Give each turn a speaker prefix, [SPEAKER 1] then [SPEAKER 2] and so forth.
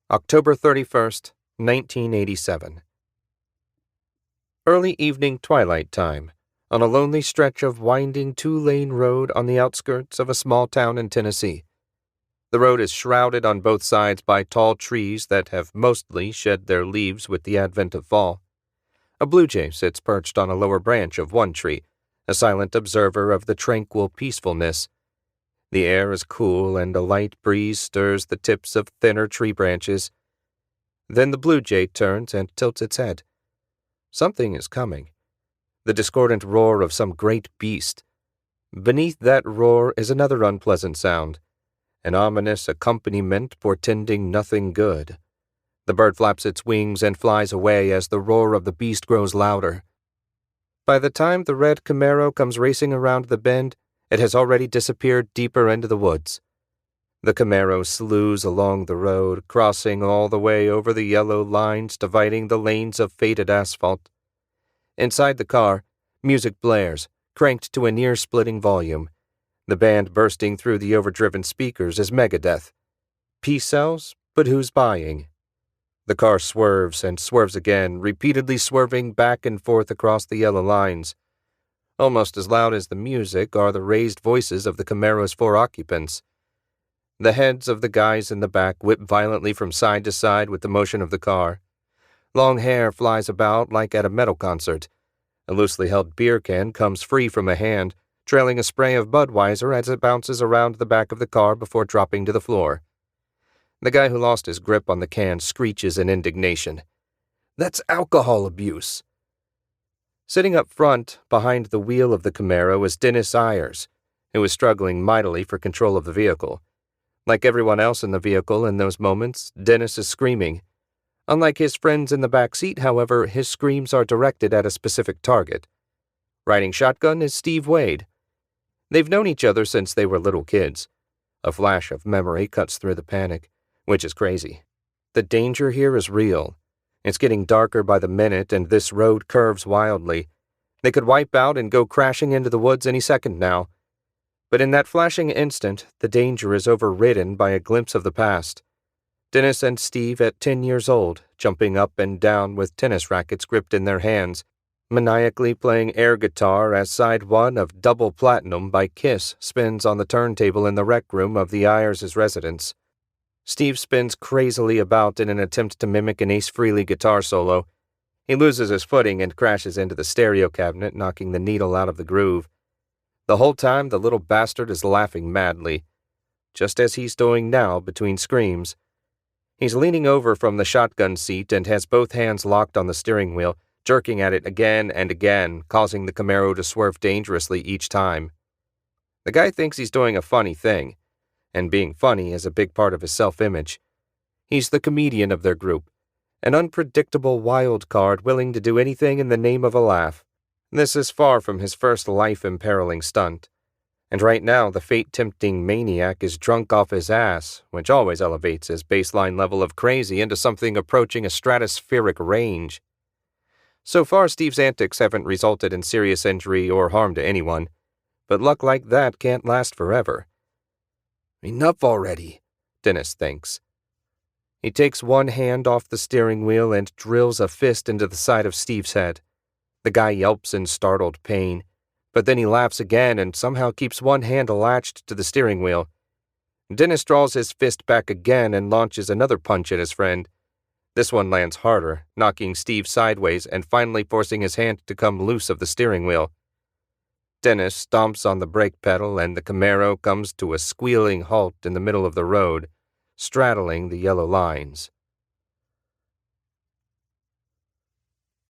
[SPEAKER 1] October 31st, 1987. Early evening twilight time, on a lonely stretch of winding two-lane road on the outskirts of a small town in Tennessee. The road is shrouded on both sides by tall trees that have mostly shed their leaves with the advent of fall. A blue jay sits perched on a lower branch of one tree, a silent observer of the tranquil peacefulness. The air is cool and a light breeze stirs the tips of thinner tree branches. Then the blue jay turns and tilts its head. Something is coming. The discordant roar of some great beast. Beneath that roar is another unpleasant sound, an ominous accompaniment portending nothing good. The bird flaps its wings and flies away as the roar of the beast grows louder. By the time the red Camaro comes racing around the bend, it has already disappeared deeper into the woods. The Camaro slews along the road, crossing all the way over the yellow lines dividing the lanes of faded asphalt. Inside the car, music blares, cranked to a near-splitting volume. The band bursting through the overdriven speakers is Megadeth. Peace sells, but who's buying? The car swerves and swerves again, repeatedly swerving back and forth across the yellow lines. Almost as loud as the music are the raised voices of the Camaro's four occupants. The heads of the guys in the back whip violently from side to side with the motion of the car. Long hair flies about like at a metal concert. A loosely held beer can comes free from a hand, trailing a spray of Budweiser as it bounces around the back of the car before dropping to the floor. The guy who lost his grip on the can screeches in indignation. "That's alcohol abuse." Sitting up front, behind the wheel of the Camaro, is Dennis Ayers, who is struggling mightily for control of the vehicle. Like everyone else in the vehicle in those moments, Dennis is screaming. Unlike his friends in the back seat, however, his screams are directed at a specific target. Riding shotgun is Steve Wade. They've known each other since they were little kids. A flash of memory cuts through the panic, which is crazy. The danger here is real. It's getting darker by the minute, and this road curves wildly. They could wipe out and go crashing into the woods any second now. But in that flashing instant, the danger is overridden by a glimpse of the past. Dennis and Steve at 10 years old, jumping up and down with tennis rackets gripped in their hands, maniacally playing air guitar as side one of Double Platinum by Kiss spins on the turntable in the rec room of the Ayers' residence. Steve spins crazily about in an attempt to mimic an Ace Frehley guitar solo. He loses his footing and crashes into the stereo cabinet, knocking the needle out of the groove. The whole time, the little bastard is laughing madly, just as he's doing now between screams. He's leaning over from the shotgun seat and has both hands locked on the steering wheel, jerking at it again and again, causing the Camaro to swerve dangerously each time. The guy thinks he's doing a funny thing, and being funny is a big part of his self-image. He's the comedian of their group, an unpredictable wild card willing to do anything in the name of a laugh. This is far from his first life-imperiling stunt, and right now the fate-tempting maniac is drunk off his ass, which always elevates his baseline level of crazy into something approaching a stratospheric range. So far, Steve's antics haven't resulted in serious injury or harm to anyone, but luck like that can't last forever. "Enough already," Dennis thinks. He takes one hand off the steering wheel and drills a fist into the side of Steve's head. The guy yelps in startled pain, but then he laughs again and somehow keeps one hand latched to the steering wheel. Dennis draws his fist back again and launches another punch at his friend. This one lands harder, knocking Steve sideways and finally forcing his hand to come loose of the steering wheel. Dennis stomps on the brake pedal and the Camaro comes to a squealing halt in the middle of the road, straddling the yellow lines.